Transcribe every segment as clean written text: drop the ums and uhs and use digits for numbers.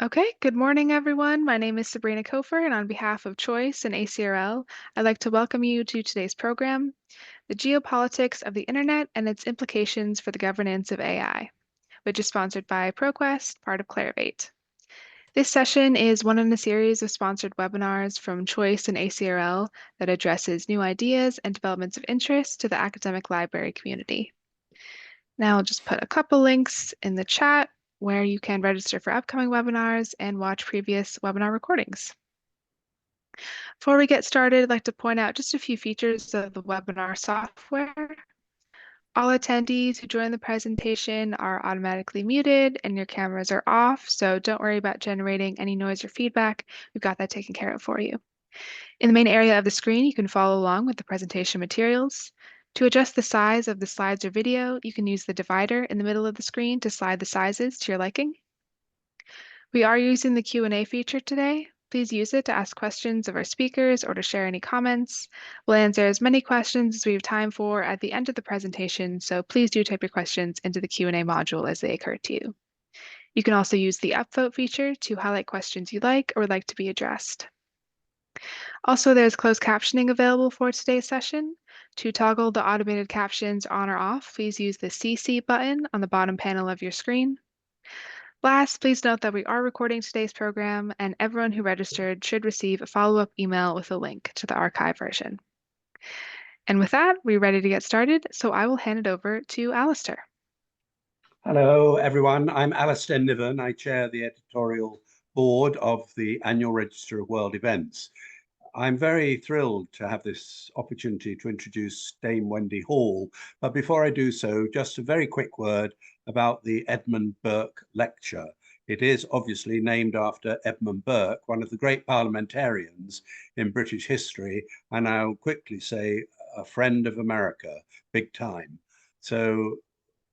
Okay, good morning, everyone. My name is Sabrina Kofer, and on behalf of Choice and ACRL, I'd like to welcome you to today's program, The Geopolitics of the Internet and Its Implications for the Governance of AI, which is sponsored by ProQuest, part of Clarivate. This session is one in a series of sponsored webinars from Choice and ACRL that addresses new ideas and developments of interest to the academic library community. Now I'll just put a couple links in the chat where you can register for upcoming webinars and watch previous webinar recordings. Before we get started, I'd like to point out just a few features of the webinar software. All attendees who join the presentation are automatically muted and your cameras are off, so don't worry about generating any noise or feedback. We've got that taken care of for you. In the main area of the screen, you can follow along with the presentation materials. To adjust the size of the slides or video, you can use the divider in the middle of the screen to slide the sizes to your liking. We are using the Q&A feature today. Please use it to ask questions of our speakers or to share any comments. We'll answer as many questions as we have time for at the end of the presentation, so please do type your questions into the Q&A module as they occur to you. You can also use the upvote feature to highlight questions you like or would like to be addressed. Also, there's closed captioning available for today's session. To toggle the automated captions on or off, please use the CC button on the bottom panel of your screen. Last, please note that we are recording today's program and everyone who registered should receive a follow-up email with a link to the archive version. And with that, we're ready to get started, so I will hand it over to Alistair. Hello, everyone. I'm Alistair Niven. I chair the editorial board of the Annual Register of World Events. I'm very thrilled to have this opportunity to introduce Dame Wendy Hall. But before I do so, just a very quick word about the Edmund Burke Lecture. It is obviously named after Edmund Burke, one of the great parliamentarians in British history, and I'll quickly say a friend of America, big time. So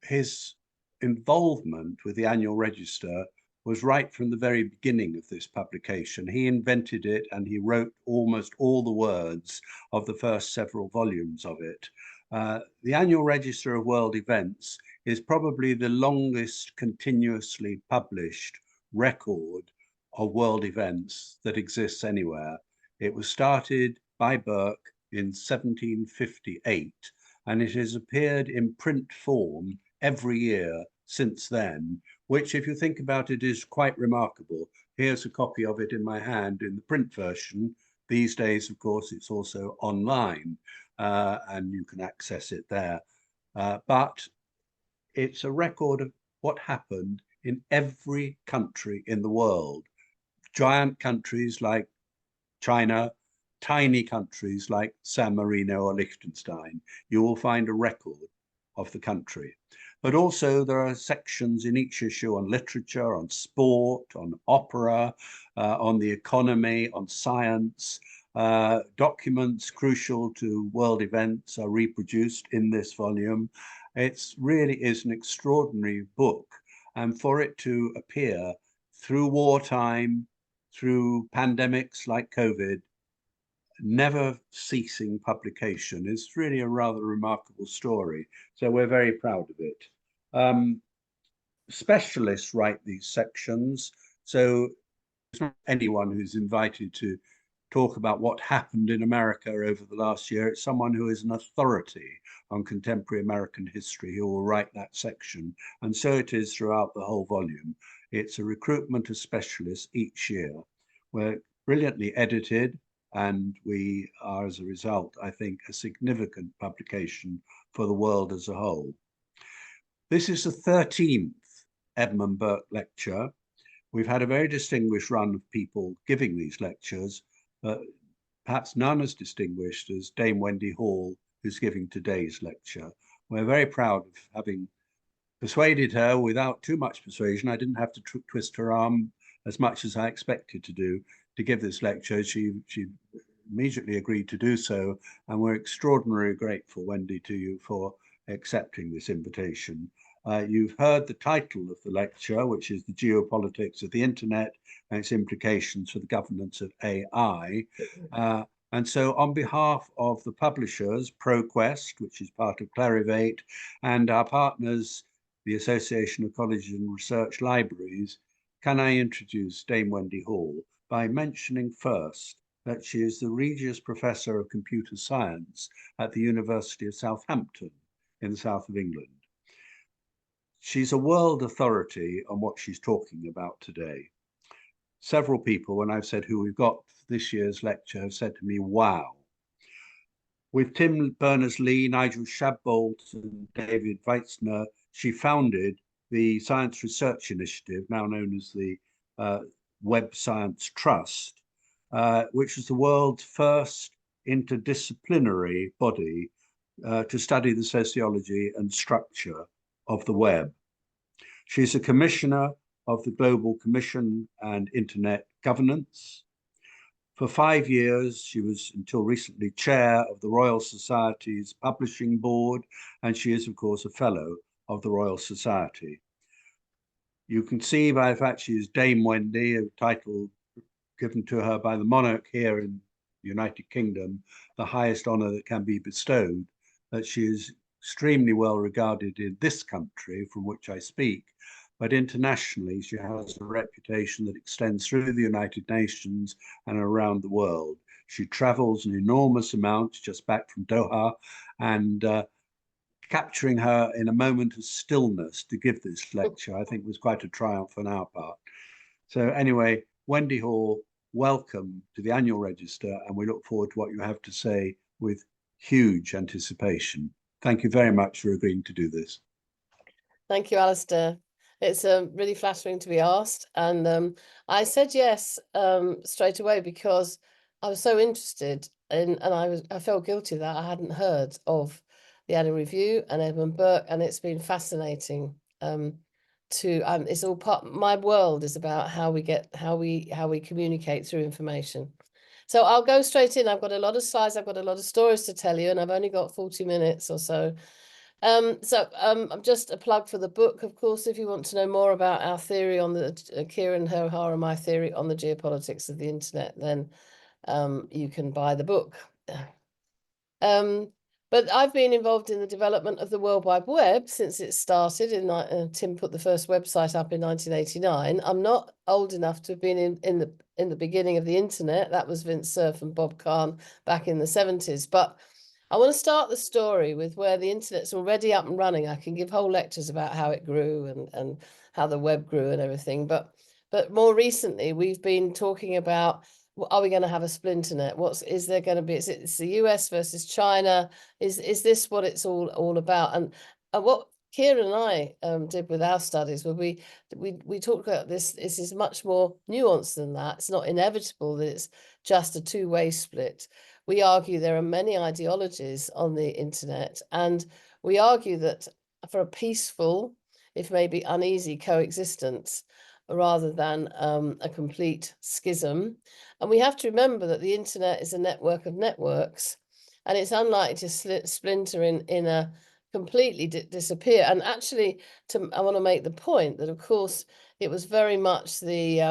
his involvement with the Annual Register was right from the very beginning of this publication. He invented it and he wrote almost all the words of the first several volumes of it. The Annual Register of World Events is probably the longest continuously published record of world events that exists anywhere. It was started by Burke in 1758, and it has appeared in print form every year since then, which, if you think about it, is quite remarkable. Here's a copy of it in my hand in the print version. These days, of course, it's also online, and you can access it there. But it's a record of what happened in every country in the world. Giant countries like China, tiny countries like San Marino or Liechtenstein. You will find a record of the country. But also there are sections in each issue on literature, on sport, on opera, on the economy, on science. Documents crucial to world events are reproduced in this volume. It really is an extraordinary book. And for it to appear through wartime, through pandemics like COVID, never ceasing publication is really a rather remarkable story. So we're very proud of it. Specialists write these sections. So it's not anyone who's invited to talk about what happened in America over the last year. It's someone who is an authority on contemporary American history who will write that section. And so it is throughout the whole volume. It's a recruitment of specialists each year. We're brilliantly edited, and we are, as a result, I think, a significant publication for the world as a whole. This is the 13th Edmund Burke lecture. We've had a very distinguished run of people giving these lectures, but perhaps none as distinguished as Dame Wendy Hall, who's giving today's lecture. We're very proud of having persuaded her without too much persuasion. I didn't have to twist her arm as much as I expected to do to give this lecture. She immediately agreed to do so, and we're extraordinarily grateful, Wendy, to you for accepting this invitation. You've heard the title of the lecture, which is The Geopolitics of the Internet and Its Implications for the Governance of AI. And so on behalf of the publishers, ProQuest, which is part of Clarivate, and our partners, the Association of Colleges and Research Libraries, can I introduce Dame Wendy Hall by mentioning first that she is the Regius Professor of Computer Science at the University of Southampton in the south of England. She's a world authority on what she's talking about today. Several people, when I've said who we've got for this year's lecture, have said to me, wow. With Tim Berners-Lee, Nigel Shadbolt, and David Weitzner, she founded the Science Research Initiative, now known as the Web Science Trust, which was the world's first interdisciplinary body to study the sociology and structure of the web. She's a commissioner of the Global Commission and Internet Governance. For 5 years, she was until recently chair of the Royal Society's Publishing Board, and she is, of course, a fellow of the Royal Society. You can see by the fact she is Dame Wendy, a title given to her by the monarch here in the United Kingdom, the highest honor that can be bestowed, that she is extremely well regarded in this country from which I speak, but internationally she has a reputation that extends through the United Nations and around the world. She travels an enormous amount, just back from Doha, and capturing her in a moment of stillness to give this lecture, I think was quite a triumph on our part. So anyway, Wendy Hall, welcome to the Annual Register, and we look forward to what you have to say with huge anticipation. Thank you very much for agreeing to do this. Thank you, Alistair. It's really flattering to be asked. And I said yes straight away because I was so interested in, and I felt guilty that I hadn't heard of the annual review and Edmund Burke, and it's been fascinating it's all part, my world is about how we communicate through information. So I'll go straight in. I've got a lot of slides, I've got a lot of stories to tell you, and I've only got 40 minutes or so. I'm just a plug for the book, of course, if you want to know more about our theory on the Kieran O'Hara, my theory on the geopolitics of the internet, then you can buy the book. But I've been involved in the development of the World Wide Web since it started. Tim put the first website up in 1989. I'm not old enough to have been in the beginning of the internet. That was Vince Cerf and Bob Kahn back in the 70s. But I want to start the story with where the internet's already up and running. I can give whole lectures about how it grew and how the web grew and everything. But more recently, we've been talking about, are we going to have a splinternet? Is there going to be? It's the US versus China. Is this what it's all about? And what Kieran and I did with our studies, where we talked about this. This is much more nuanced than that. It's not inevitable that it's just a two-way split. We argue there are many ideologies on the internet, and we argue that for a peaceful, if maybe uneasy, coexistence, rather than a complete schism. And we have to remember that the internet is a network of networks, and it's unlikely to splinter in a completely disappear. And actually, I want to make the point that, of course, it was very much the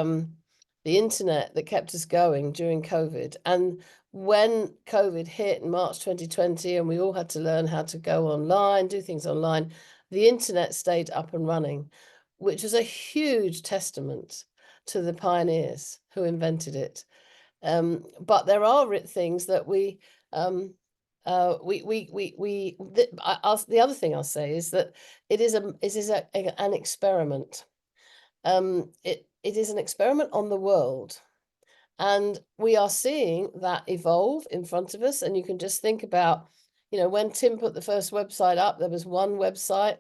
internet that kept us going during COVID. And when COVID hit in March 2020, and we all had to learn how to go online, do things online, the internet stayed up and running, which was a huge testament to the pioneers who invented it. But there are things that the other thing I'll say is that it is an experiment. It is an experiment on the world. And we are seeing that evolve in front of us. And you can just think about, when Tim put the first website up, there was one website.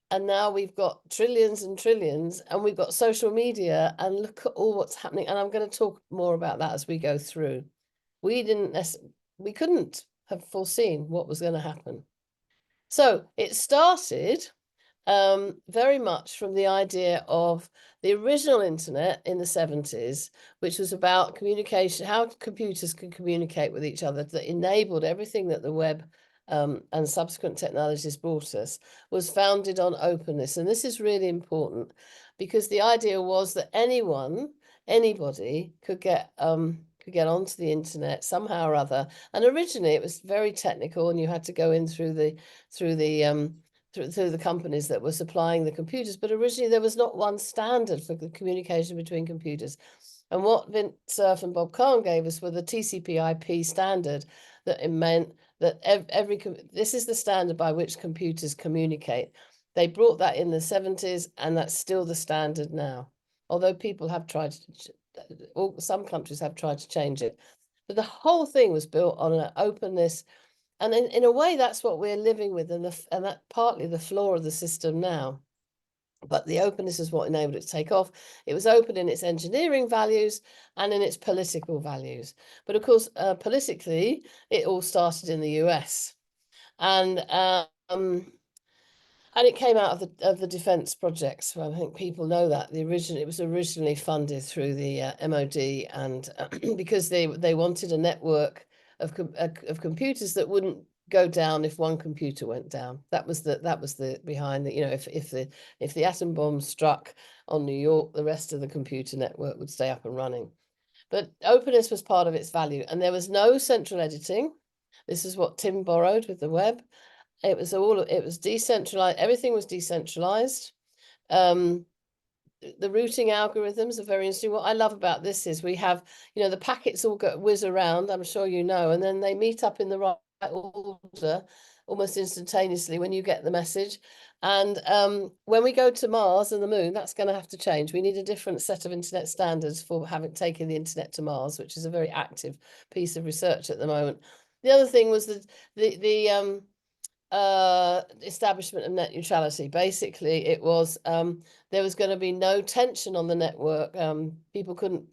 And now we've got trillions and trillions, and we've got social media, and look at all what's happening. And I'm going to talk more about that as we go through. We couldn't have foreseen what was going to happen. So it started very much from the idea of the original internet in the 70s, which was about communication, how computers can communicate with each other, that enabled everything that the web and subsequent technologies brought us, was founded on openness. And this is really important because the idea was that anybody could get onto the internet somehow or other. And originally it was very technical, and you had to go in through through the companies that were supplying the computers. But originally there was not one standard for the communication between computers. And what Vint Cerf and Bob Kahn gave us were the TCP/IP standard, that it meant that this is the standard by which computers communicate. They brought that in the 70s, and that's still the standard now. Although people have tried to, some countries have tried to change it. But the whole thing was built on an openness. And in a way, that's what we're living with, and that's partly the flaw of the system now. But the openness is what enabled it to take off. It was open in its engineering values and in its political values. But of course, politically, it all started in the US. And it came out of the defense projects. Well, I think people know that it was originally funded through the MOD, and because they wanted a network of computers that wouldn't go down if one computer went down. That was the behind the, if the atom bomb struck on New York, the rest of the computer network would stay up and running. But openness was part of its value, and there was no central editing. This is what Tim borrowed with the web. It was decentralized. Everything was decentralized. The routing algorithms are very interesting. What I love about this is we have, the packets all whiz around, I'm sure you know, and then they meet up in the right order almost instantaneously when you get the message. And when we go to Mars and the moon, that's going to have to change. We need a different set of internet standards for having taken the internet to Mars, which is a very active piece of research at the moment. The other thing was that the establishment of net neutrality. Basically, it was there was going to be no tension on the network. People couldn't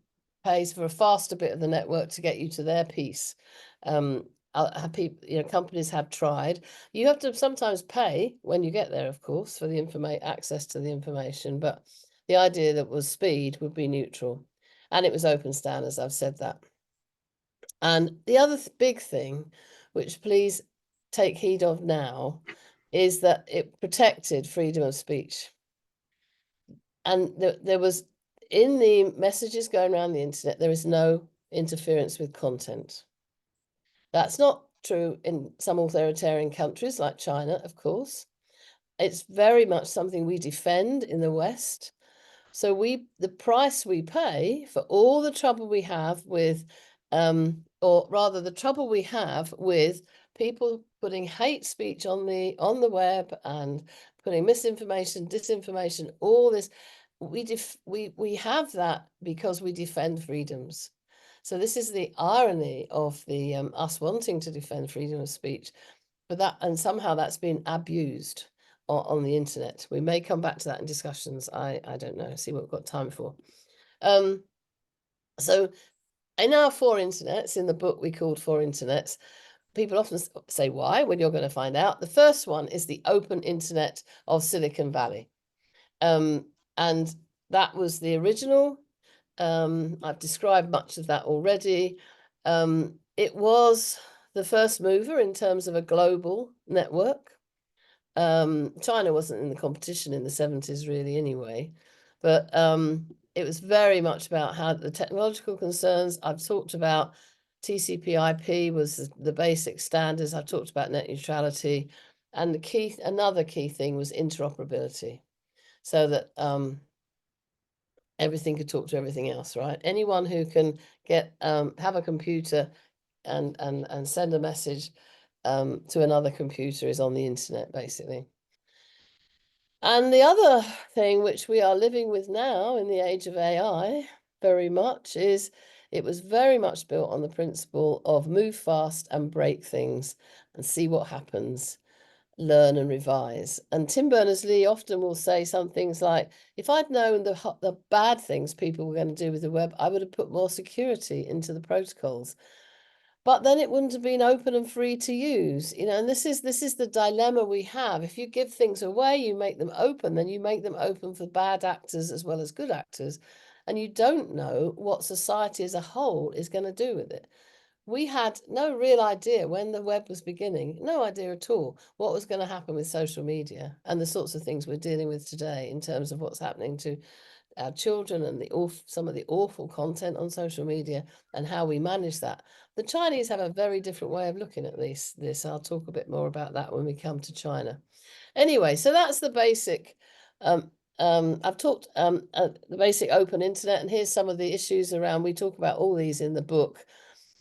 pay for a faster bit of the network to get you to their piece. Companies have tried. You have to sometimes pay when you get there, of course, for the access to the information. But the idea that was speed would be neutral, and it was open standards. I've said that. And the other big thing, which please take heed of now, is that it protected freedom of speech. And there was, in the messages going around the internet, there is no interference with content. That's not true in some authoritarian countries like China, of course. It's very much something we defend in the West. So the price we pay for all the trouble we have with, or rather the trouble we have with people putting hate speech on the web and putting misinformation, disinformation, all this, we have that because we defend freedoms. So this is the irony of the us wanting to defend freedom of speech, but that, and somehow that's been abused on the internet. We may come back to that in discussions. I don't know. See what we've got time for. So in our 4 internets, in the book we called 4 internets, people often say why, when you're going to find out. The first one is the open internet of Silicon Valley. And that was the original. I've described much of that already. It was the first mover in terms of a global network. China wasn't in the competition in the 70s really anyway, but it was very much about how the technological concerns. I've talked about TCP/IP was the basic standards. I've talked about net neutrality, and another key thing was interoperability, so that everything could talk to everything else, right? Anyone who can have a computer and send a message to another computer is on the internet, basically. And the other thing which we are living with now in the age of AI very much is it was very much built on the principle of move fast and break things and see what happens, learn and revise. And Tim Berners-Lee often will say some things like, if I'd known the bad things people were going to do with the web, I would have put more security into the protocols. But then it wouldn't have been open and free to use, and this is the dilemma we have. If you give things away, you make them open, then you make them open for bad actors as well as good actors. And you don't know what society as a whole is going to do with it. We had no real idea when the web was beginning, no idea at all what was going to happen with social media and the sorts of things we're dealing with today in terms of what's happening to our children and some of the awful content on social media and how we manage that. The Chinese have a very different way of looking at this. I'll talk a bit more about that when we come to China. Anyway, so that's the basic. I've talked the basic open internet, and here's some of the issues around. We talk about all these in the book.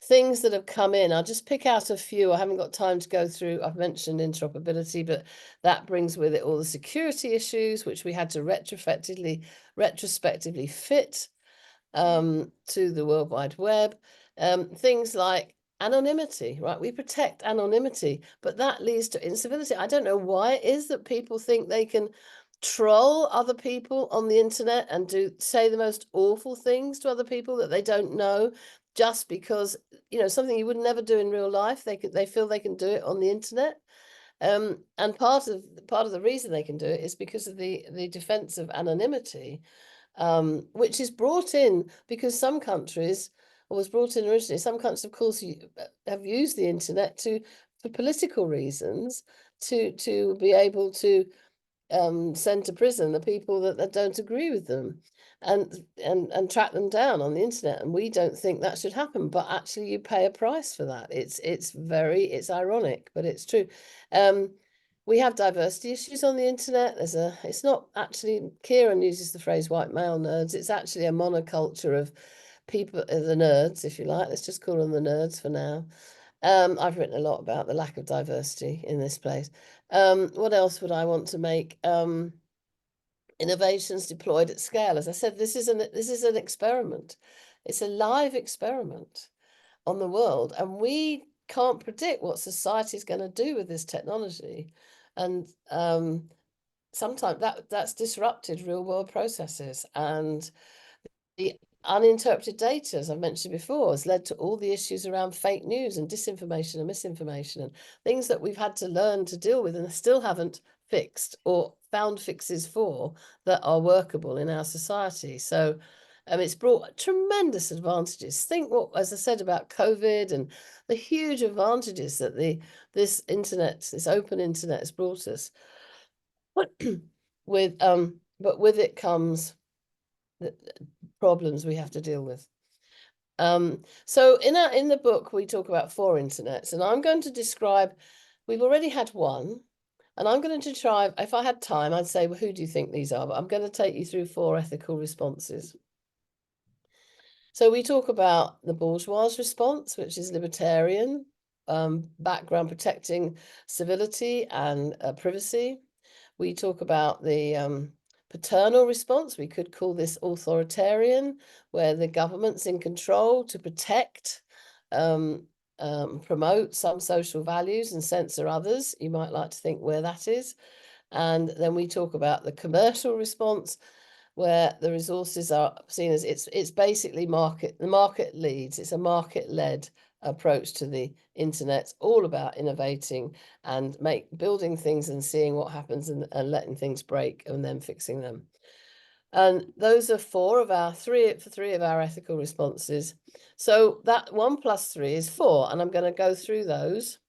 Things that have come in. I'll just pick out a few. I haven't got time to go through. I've mentioned interoperability, but that brings with it all the security issues, which we had to retrospectively fit to the World Wide Web. Things like anonymity, right? We protect anonymity, but that leads to incivility. I don't know why it is that people think they can troll other people on the internet and say the most awful things to other people that they don't know, just because, you know, something you would never do in real life. They feel they can do it on the internet. And part of the reason they can do it is because of the defense of anonymity, which is brought in because some countries, or was brought in originally, some countries, of course, have used the internet for political reasons, to be able to send to prison the people that don't agree with them, and track them down on the internet. And we don't think that should happen, but actually you pay a price for that. It's ironic, but it's true. We have diversity issues on the internet. It's not actually, Kieran uses the phrase white male nerds. It's actually a monoculture of people, the nerds, if you like. Let's just call them the nerds for now. I've written a lot about the lack of diversity in this place. What else would I want to make? Innovations deployed at scale. As I said, this is an experiment. It's a live experiment on the world, and we can't predict what society is going to do with this technology. And sometimes that's disrupted real world processes, and the uninterpreted data, as I've mentioned before, has led to all the issues around fake news and disinformation and misinformation, and things that we've had to learn to deal with and still haven't fixed or found fixes for that are workable in our society. So it's brought tremendous advantages. Think what, as I said, about COVID and the huge advantages that this open internet has brought us. But with it comes the problems we have to deal with. So in the book, we talk about 4 internets, and I'm going to describe, we've already had one, and I'm going to try, if I had time, I'd say, well, who do you think these are? But I'm going to take you through 4 ethical responses. So we talk about the bourgeois response, which is libertarian, background protecting civility and privacy. We talk about the paternal response. We could call this authoritarian, where the government's in control to protect, promote some social values and censor others. You might like to think where that is. And then we talk about the commercial response, where the resources are seen as it's basically the market leads. It's a market-led approach to the internet, all about innovating and building things and seeing what happens and letting things break and then fixing them. And those are 4 of our 3 of our ethical responses. So that 1 + 3 is 4, and I'm going to go through those.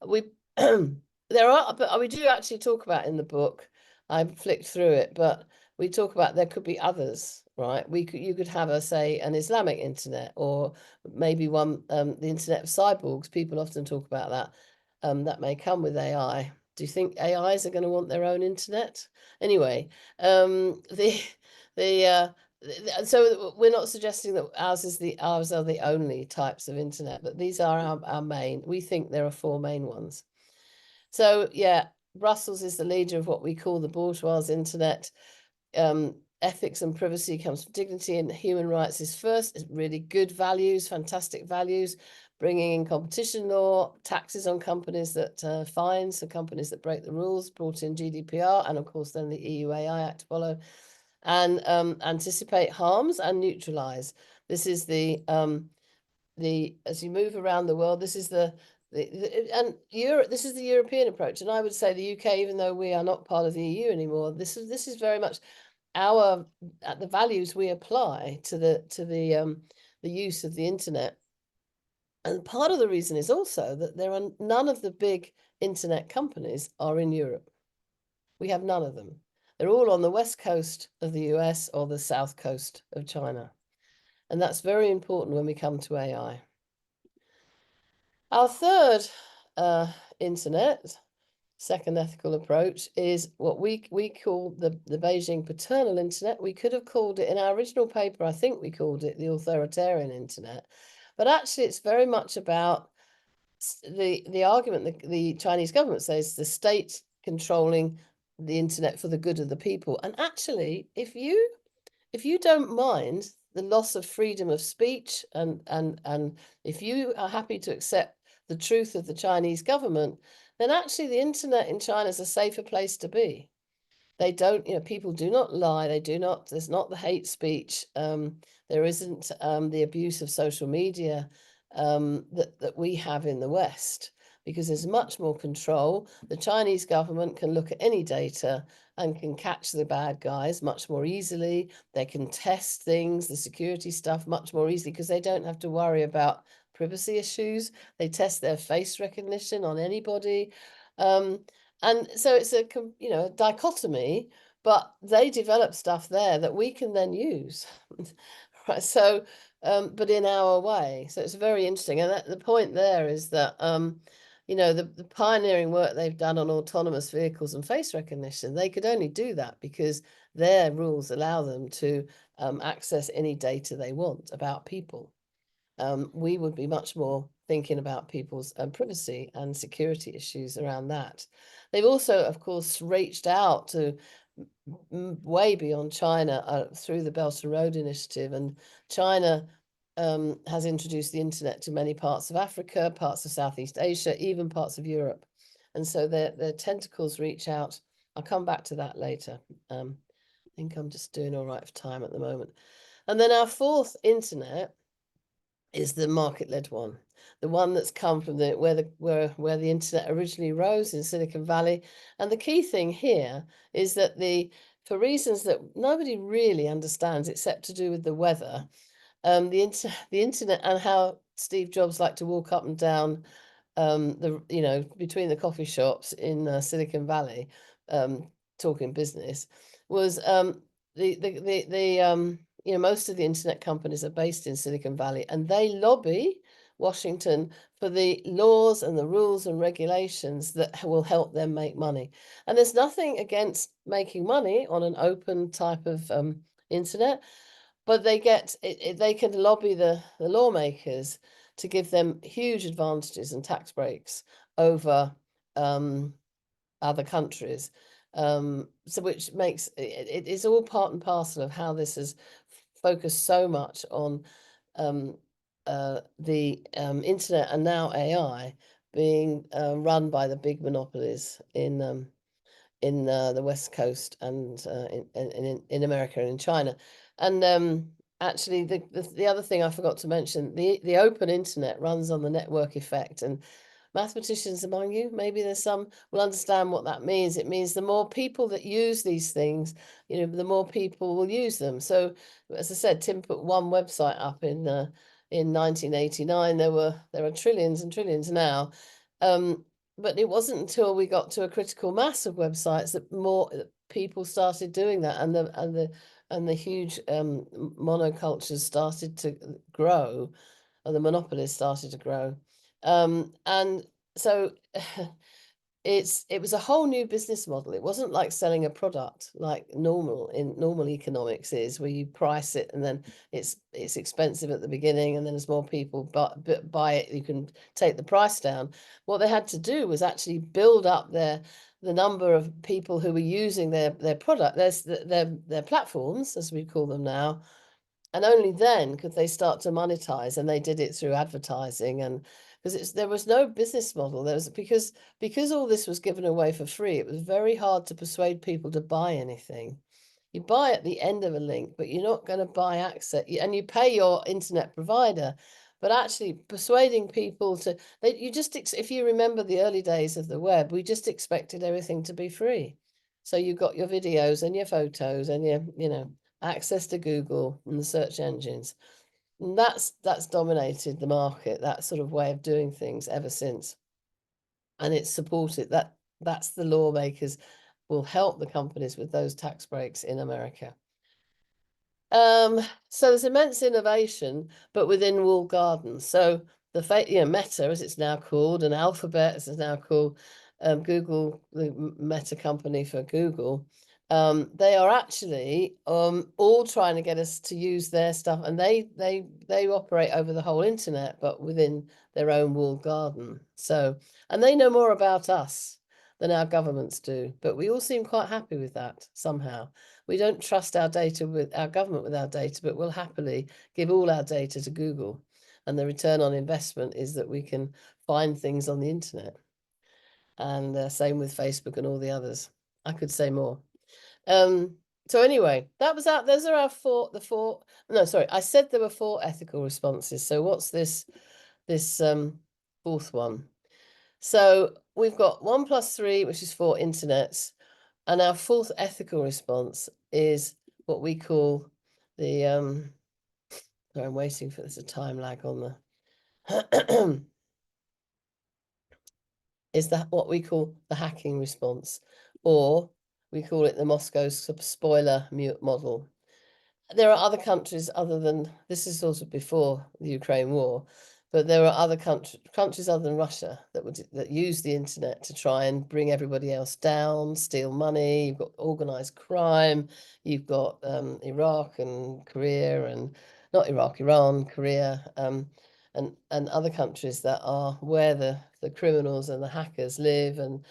We we do actually talk about in the book. I flicked through it, but we talk about there could be others, right? You could have an Islamic internet, or maybe one the internet of cyborgs. People often talk about that. That may come with AI. Do you think AIs are going to want their own internet? Anyway, so we're not suggesting that ours are the only types of internet, but these are our main. We think there are 4 main ones. So yeah, Brussels is the leader of what we call the bourgeois internet. Ethics and privacy comes from dignity, and human rights is first. It's really good values, fantastic values, bringing in competition law, taxes on companies that fines for companies that break the rules, brought in GDPR, and of course then the EU AI Act to follow, and anticipate harms and neutralize. This is as you move around the world, this is this is the European approach, and I would say the UK, even though we are not part of the EU anymore, this is very much the values we apply to the use of the internet. And part of the reason is also that none of the big internet companies are in Europe. We have none of them. They're all on the west coast of the US or the south coast of China. And that's very important when we come to AI. Our third internet second ethical approach is what we call the Beijing paternal internet. We could have called it, in our original paper, I think we called it the authoritarian internet, but actually it's very much about the argument that the Chinese government says the state controlling the internet for the good of the people. And actually, if you don't mind the loss of freedom of speech, and if you are happy to accept the truth of the Chinese government, then actually the internet in China is a safer place to be. They don't, people do not lie. There's not the hate speech. There isn't the abuse of social media that we have in the West, because there's much more control. The Chinese government can look at any data and can catch the bad guys much more easily. They can test things, the security stuff, much more easily, because they don't have to worry about privacy issues. They test their face recognition on anybody. And so it's a dichotomy, but they develop stuff there that we can then use. Right. So, but in our way. So it's very interesting. And the point there is that, the pioneering work they've done on autonomous vehicles and face recognition, they could only do that because their rules allow them to access any data they want about people. We would be much more thinking about people's privacy and security issues around that. They've also, of course, reached out to way beyond China through the Belt and Road Initiative, and China has introduced the internet to many parts of Africa, parts of Southeast Asia, even parts of Europe. And so their tentacles reach out. I'll come back to that later. I think I'm just doing all right for time at the moment. And then our fourth internet is the market-led one, the one that's come from where the internet originally rose in Silicon Valley. And the key thing here is that for reasons that nobody really understands except to do with the weather, the internet and how Steve Jobs liked to walk up and down between the coffee shops in Silicon Valley, talking business, was most of the internet companies are based in Silicon Valley, and they lobby Washington for the laws and the rules and regulations that will help them make money. And there's nothing against making money on an open type of internet, but they can lobby the lawmakers to give them huge advantages and tax breaks over other countries. So which makes it is all part and parcel of how this has focused so much on the internet and now AI being run by the big monopolies in the West Coast and in America and in China. And actually, the other thing I forgot to mention, the open internet runs on the network effect. And mathematicians among you, maybe there's some, will understand what that means. It means the more people that use these things, the more people will use them. So, as I said, Tim put one website up in 1989. There are trillions and trillions now. But it wasn't until we got to a critical mass of websites that more people started doing that, and the huge monocultures started to grow, and the monopolies started to grow. And so it was a whole new business model. It wasn't like selling a product like normal economics is, where you price it and then it's expensive at the beginning, and then as more people buy it, you can take the price down. What they had to do was actually build up the number of people who were using their product, their platforms, as we call them now. And only then could they start to monetize, and they did it through advertising. And because there was no business model, there was because all this was given away for free, it was very hard to persuade people to buy anything. You buy at the end of a link, but you're not going to buy access, and you pay your internet provider. But actually persuading people if you remember the early days of the web, we just expected everything to be free. So you got your videos and your photos and your, access to Google and the search engines. And that's dominated the market, that sort of way of doing things ever since. And it's supported that's the lawmakers will help the companies with those tax breaks in America. So there's immense innovation, but within walled gardens. So Meta, as it's now called, and Alphabet, as it's now called, Google, the Meta company for Google, they are actually all trying to get us to use their stuff, and they operate over the whole internet, but within their own walled garden. So, and they know more about us than our governments do, but we all seem quite happy with that somehow. We don't trust our data with our government with our data, but we'll happily give all our data to Google. And the return on investment is that we can find things on the internet. And same with Facebook and all the others. I could say more. So anyway, that was out. Those are our no, sorry, I said there were 4 ethical responses. So what's this fourth one? So we've got 1 + 3, which is 4 internets. And our 4th ethical response is what we call the sorry, I'm waiting for there's a time lag on the is that what we call the hacking response, or we call it the Moscow spoiler model. There are other countries other than, this is also before the Ukraine war, but there are other countries other than Russia that use the internet to try and bring everybody else down, steal money. You've got organized crime. You've got Iraq and Korea, and not Iraq, Iran, Korea, and other countries that are where the criminals and the hackers live. And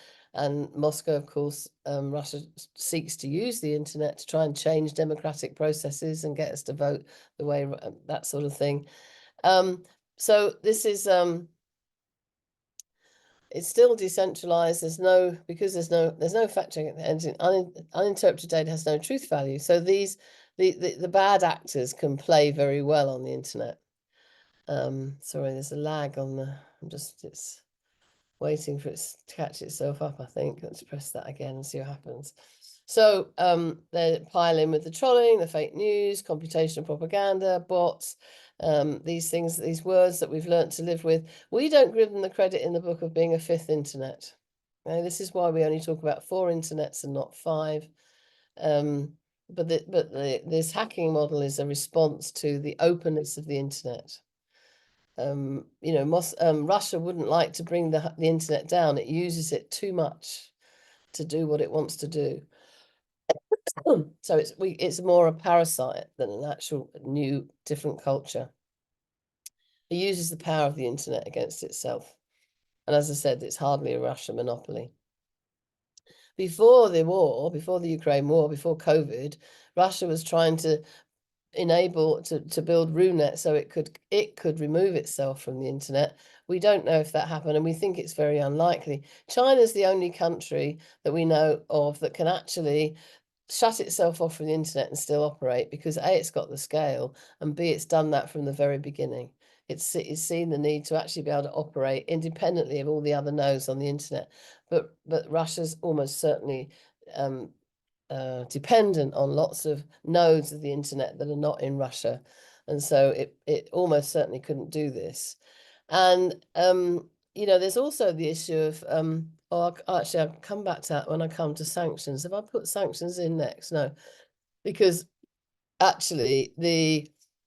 Moscow, of course, Russia seeks to use the internet to try and change democratic processes and get us to vote the way, that sort of thing. So this is, it's still decentralized. Because there's no fact checking engine. Uninterpreted data has no truth value. So the bad actors can play very well on the internet. Sorry, there's a lag on it's waiting for it to catch itself up, I think. Let's press that again and see what happens. So they pile in with the trolling, the fake news, computational propaganda, bots, these things, these words that we've learned to live with. We don't give them the credit in the book of being a 5th internet. Okay, this is why we only talk about 4 internets and not 5. But this hacking model is a response to the openness of the internet. Russia wouldn't like to bring the internet down. It uses it too much to do what it wants to do. So it's more a parasite than an actual new different culture. It uses the power of the internet against itself. And as I said, it's hardly a Russian monopoly. Before the war, before the Ukraine war, before COVID, Russia was trying to enable to build RuNet so it could remove itself from the internet. We don't know if that happened, and we think it's very unlikely. China's the only country that we know of that can actually shut itself off from the internet and still operate, because A, it's got the scale, and B, it's done that from the very beginning. It's seen the need to actually be able to operate independently of all the other nodes on the internet. But Russia's almost certainly dependent on lots of nodes of the internet that are not in Russia. And so it almost certainly couldn't do this. And, there's also the issue of, actually, I'll come back to that when I come to sanctions. Have I put sanctions in next? No, because actually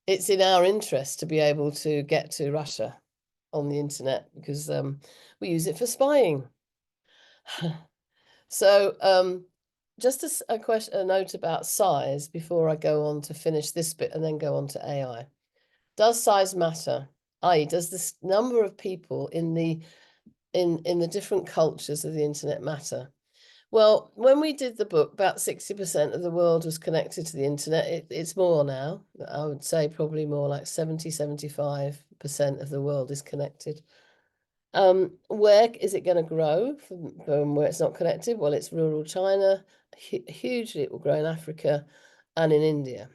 it's in our interest to be able to get to Russia on the internet, because we use it for spying. So just a note about size before I go on to finish this bit and then go on to AI. Does size matter? I.e., does this number of people in the different cultures of the internet matter? Well, when we did the book, about 60% of the world was connected to the internet. It's more now. I would say probably more like 75% of the world is connected. Where is it going to grow from where it's not connected? Well, it's rural China. Hugely, it will grow in Africa and in India.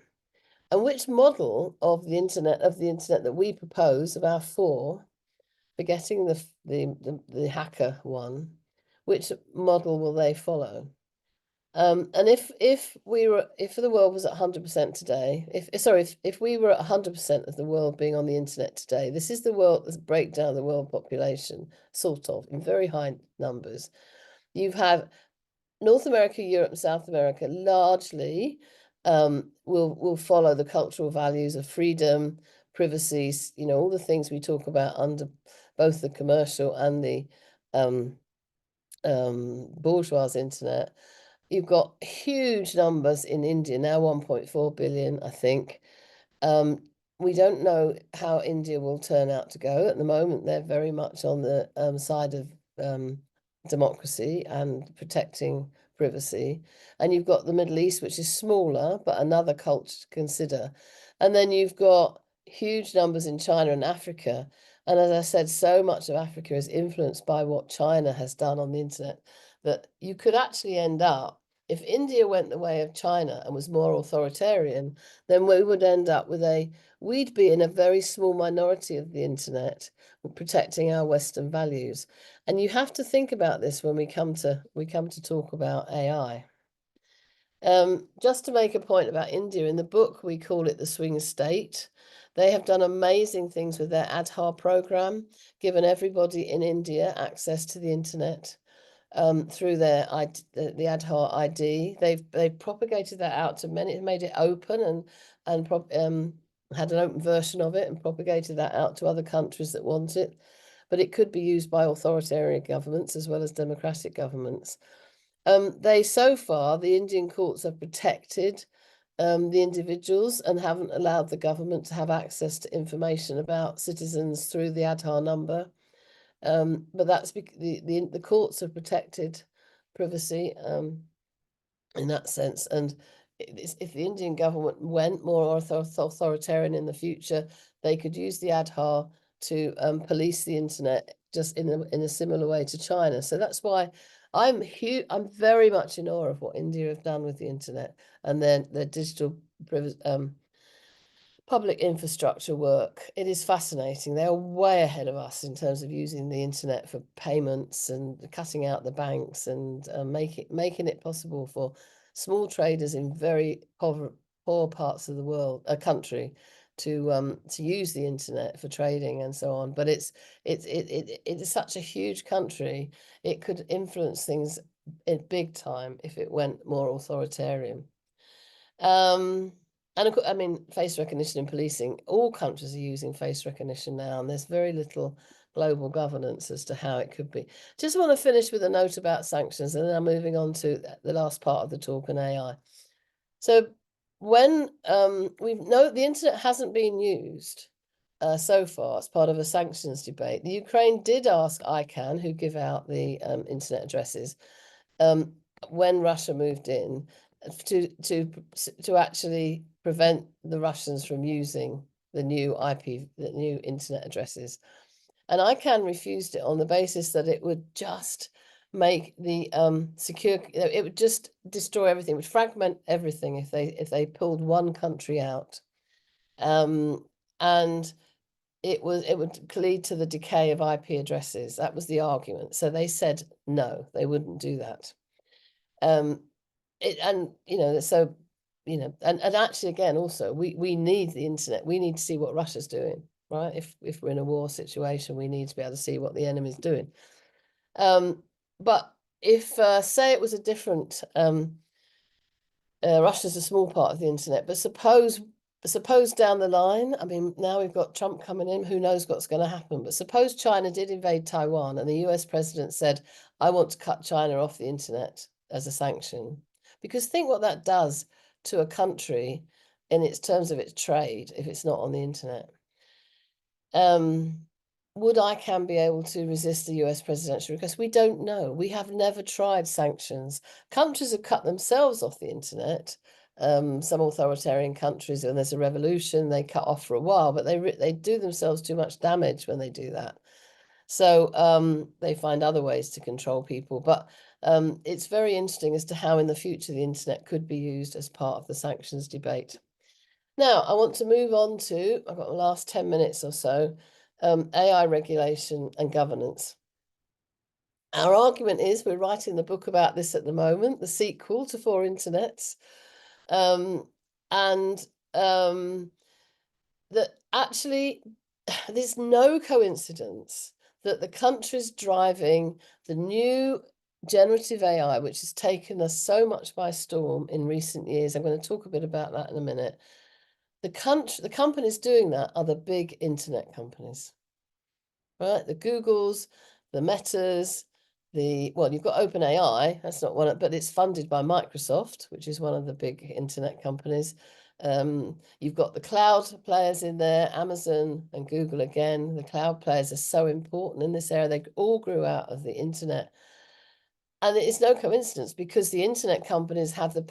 And which model of the internet that we propose, of our 4, forgetting the hacker one, which model will they follow? And if the world was at 100% today, if we were at 100% of the world being on the internet today, this is the breakdown of the world population, sort of, in very high numbers. You have North America, Europe, and South America largely will follow the cultural values of freedom, privacy, all the things we talk about under both the commercial and the bourgeois internet. You've got huge numbers in India now, 1.4 billion, I think. We don't know how India will turn out to go. At the moment, they're very much on the side of democracy and protecting privacy. And you've got the Middle East, which is smaller, but another culture to consider. And then you've got huge numbers in China and Africa. And as I said, so much of Africa is influenced by what China has done on the internet that you could actually end up, if India went the way of China and was more authoritarian, then we would end up with we'd be in a very small minority of the internet, protecting our Western values. And you have to think about this when we come to talk about AI. Just to make a point about India, in the book, we call it the swing state. They have done amazing things with their Aadhaar program, given everybody in India access to the internet through the Aadhaar ID. They've propagated that out to many, made it open and had an open version of it and propagated that out to other countries that want it. But it could be used by authoritarian governments as well as democratic governments. So far, the Indian courts have protected the individuals and haven't allowed the government to have access to information about citizens through the Aadhaar number. But that's the courts have protected privacy in that sense. And if the Indian government went more authoritarian in the future, they could use the Aadhaar to police the internet just in a similar way to China. So that's why I'm very much in awe of what India have done with the internet and their digital public infrastructure work. It is fascinating. They are way ahead of us in terms of using the internet for payments and cutting out the banks and making it possible for small traders in very poor parts of the world, country, to use the internet for trading and so on. But it is such a huge country. It could influence things in big time if it went more authoritarian. And of course, I mean, face recognition in policing, all countries are using face recognition now, and there's very little global governance as to how it could be. Just want to finish with a note about sanctions, and then I'm moving on to the last part of the talk on AI. So when we know the internet hasn't been used so far as part of a sanctions debate, the Ukraine did ask ICANN, who give out the internet addresses, when Russia moved in, to actually prevent the Russians from using the new internet addresses. And ICANN refused it on the basis that it would just make the it would just destroy everything, it would fragment everything if they pulled one country out. And it would lead to the decay of IP addresses. That was the argument. So they said no, they wouldn't do that. And actually, again, also we need the internet. We need to see what Russia's doing, right? If we're in a war situation, we need to be able to see what the enemy's doing. But if say it was a different Russia's a small part of the internet, but suppose down the line, I mean, now we've got Trump coming in, who knows what's going to happen, but suppose China did invade Taiwan and the US president said, I want to cut China off the internet as a sanction. Because think what that does to a country in its terms of its trade if it's not on the internet. Would ICANN be able to resist the US presidential request? We don't know. We have never tried sanctions. Countries have cut themselves off the internet. Some authoritarian countries, when there's a revolution, they cut off for a while, but they do themselves too much damage when they do that. So they find other ways to control people. But it's very interesting as to how in the future the internet could be used as part of the sanctions debate. Now, I want to move on to, I've got the last 10 minutes or so, AI regulation and governance. Our argument is, we're writing the book about this at the moment, the sequel to Four Internets, that actually there's no coincidence that the countries driving the new generative AI, which has taken us so much by storm in recent years, I'm going to talk a bit about that in a minute, the companies doing that are the big internet companies, right? The Googles, the Metas, you've got OpenAI, that's not one, but it's funded by Microsoft, which is one of the big internet companies. You've got the cloud players in there, Amazon and Google again. The cloud players are so important in this area. They all grew out of the internet. And it is no coincidence, because the internet companies have the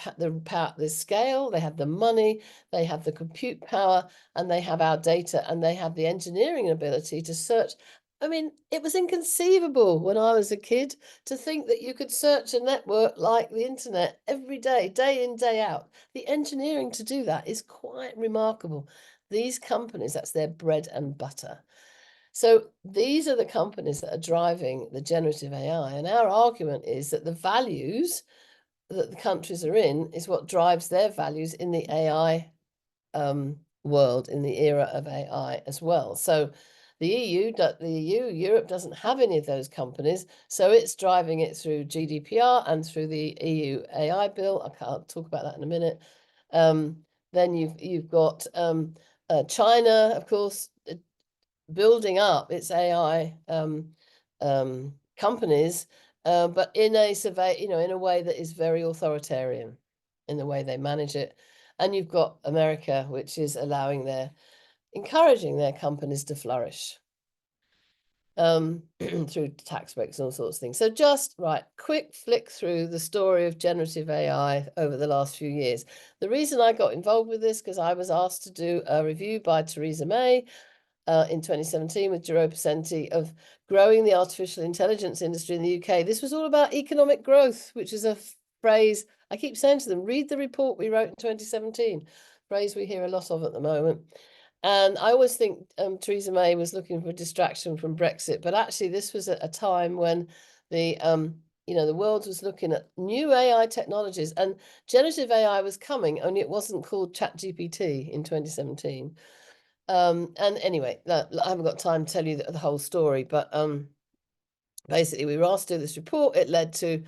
power, the scale, they have the money, they have the compute power, and they have our data, and they have the engineering ability to search. I mean, it was inconceivable when I was a kid to think that you could search a network like the internet every day in, day out. The engineering to do that is quite remarkable. These companies, that's their bread and butter. So these are the companies that are driving the generative AI. And our argument is that the values that the countries are in is what drives their values in the AI world, in the era of AI as well. So the Europe doesn't have any of those companies. So it's driving it through GDPR and through the EU AI bill. I can't talk about that in a minute. Then you've got China, of course, building up its AI companies, but in a way that is very authoritarian in the way they manage it. And you've got America, which is encouraging their companies to flourish through tax breaks and all sorts of things. So just quick flick through the story of generative AI over the last few years. The reason I got involved with this, because I was asked to do a review by Theresa May in 2017 with Jerome Pesenti of growing the artificial intelligence industry in the UK. This was all about economic growth, which is a phrase I keep saying to them, read the report we wrote in 2017, phrase we hear a lot of at the moment. And I always think Theresa May was looking for a distraction from Brexit, but actually this was a time when the world was looking at new AI technologies, and generative AI was coming, only it wasn't called ChatGPT in 2017. And anyway, I haven't got time to tell you the whole story, but basically we were asked to do this report. It led to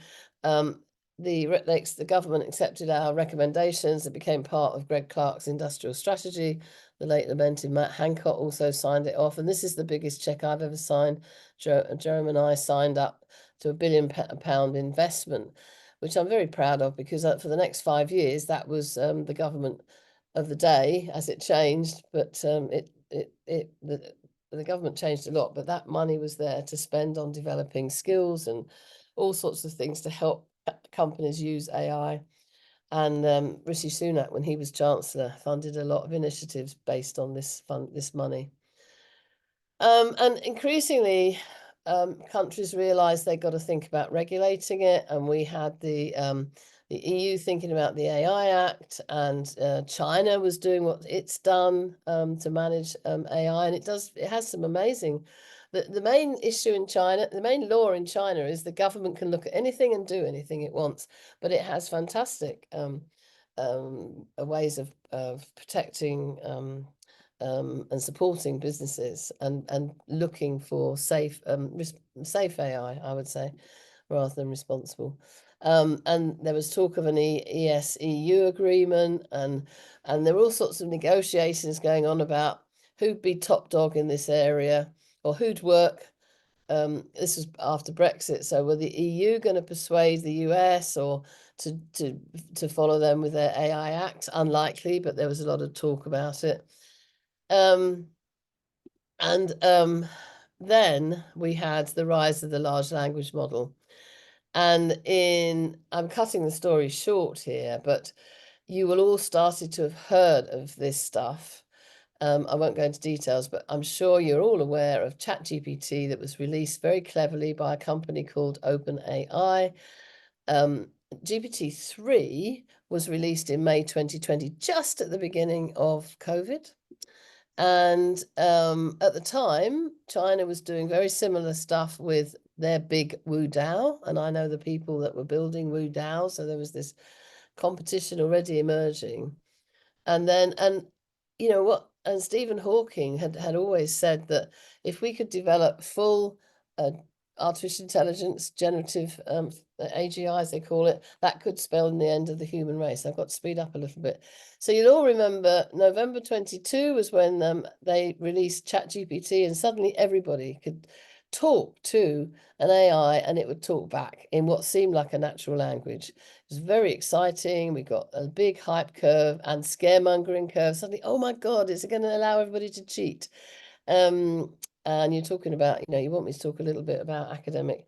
the government accepted our recommendations. It became part of Greg Clark's industrial strategy. The late lamented Matt Hancock also signed it off. And this is the biggest check I've ever signed. Jerome and I signed up to £1 billion investment, which I'm very proud of, because for the next 5 years, that was the government of the day as it changed, but the government changed a lot, but that money was there to spend on developing skills and all sorts of things to help companies use AI. And Rishi Sunak, when he was Chancellor, funded a lot of initiatives based on this money. And increasingly, countries realised they've got to think about regulating it, and we had the EU thinking about the AI Act, and China was doing what it's done to manage AI, and it has some amazing. The main issue in China, the main law in China, is the government can look at anything and do anything it wants, but it has fantastic ways of protecting and supporting businesses and looking for safe AI, I would say, rather than responsible. And there was talk of an ES-EU agreement, and there were all sorts of negotiations going on about who'd be top dog in this area or who'd work. This was after Brexit, so were the EU going to persuade the US or to follow them with their AI Act? Unlikely, but there was a lot of talk about it. Then we had the rise of the large language model. And I'm cutting the story short here, but you will all started to have heard of this stuff. I won't go into details, but I'm sure you're all aware of ChatGPT that was released very cleverly by a company called OpenAI. GPT-3 was released in May 2020, just at the beginning of COVID. And at the time, China was doing very similar stuff with their big Wu Dao. And I know the people that were building Wu Dao. So there was this competition already emerging. And then, and Stephen Hawking had always said that if we could develop full artificial intelligence, generative AGI, as they call it, that could spell the end of the human race. I've got to speed up a little bit. So you'll all remember November 22 was when they released ChatGPT, and suddenly everybody could talk to an AI and it would talk back in what seemed like a natural language. It was very exciting. We got a big hype curve and scaremongering curve. Suddenly, oh my God, is it going to allow everybody to cheat? And you're talking about, you want me to talk a little bit about academic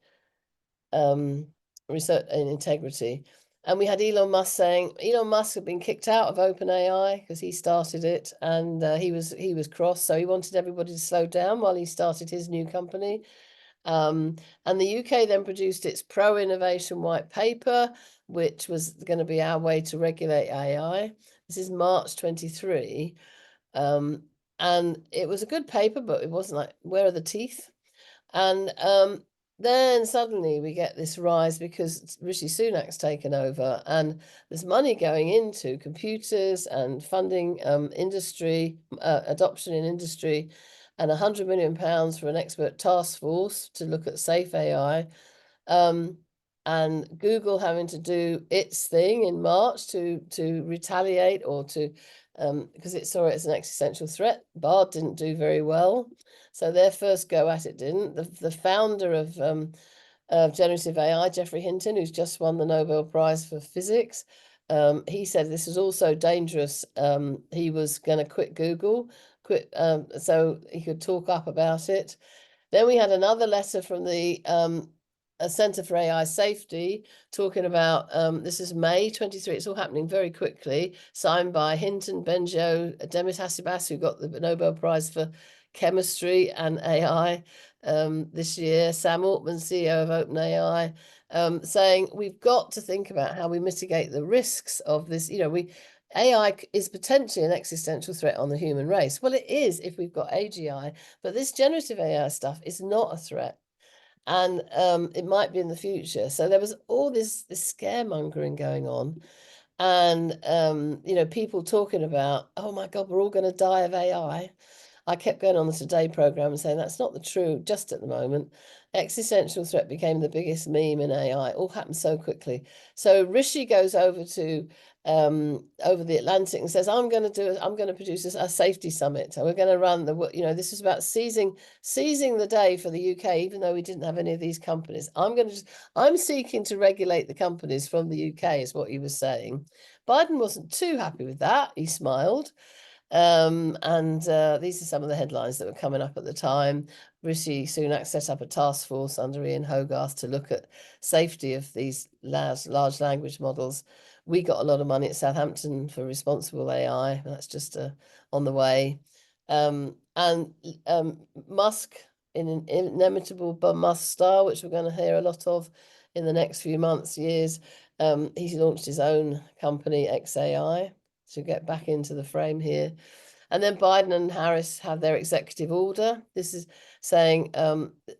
research and integrity. And we had Elon Musk saying Elon Musk had been kicked out of OpenAI because he started it, and he was cross, so he wanted everybody to slow down while he started his new company. And the UK then produced its pro-innovation white paper, which was going to be our way to regulate AI. This is March 23. And it was a good paper, but it wasn't like, where are the teeth? And then suddenly we get this rise because Rishi Sunak's taken over, and there's money going into computers and funding industry, adoption in industry, and £100 million for an expert task force to look at safe AI. And Google having to do its thing in March to retaliate or to because it saw it as an existential threat. Bard didn't do very well, so their first go at it didn't. The founder of generative AI, Geoffrey Hinton, who's just won the Nobel Prize for Physics, he said this is also dangerous. He was going to quit Google, so he could talk up about it. Then we had another letter from the Centre for AI Safety talking about, this is May 23, it's all happening very quickly, signed by Hinton, Benjo, Demis Hassabis, who got the Nobel Prize for Chemistry and AI this year, Sam Altman, CEO of OpenAI, saying we've got to think about how we mitigate the risks of this. AI is potentially an existential threat on the human race. Well, it is if we've got AGI, but this generative AI stuff is not a threat. And it might be in the future. So there was all this scaremongering going on, and people talking about, oh my God, we're all going to die of AI. I kept going on the Today program and saying that's not the truth just at the moment. Existential threat became the biggest meme in AI. It all happened so quickly. So Rishi goes over to over the Atlantic and says, I'm going to produce a safety summit. So we're going to run this is about seizing the day for the UK, even though we didn't have any of these companies. I'm seeking to regulate the companies from the UK, is what he was saying. Biden wasn't too happy with that. He smiled. These are some of the headlines that were coming up at the time. Rishi Sunak set up a task force under Ian Hogarth to look at safety of these large language models. We got a lot of money at Southampton for responsible AI. That's just on the way. Musk, in an inimitable Musk style, which we're going to hear a lot of in the next few months, years, he's launched his own company, XAI, to get back into the frame here. And then Biden and Harris have their executive order. This is saying,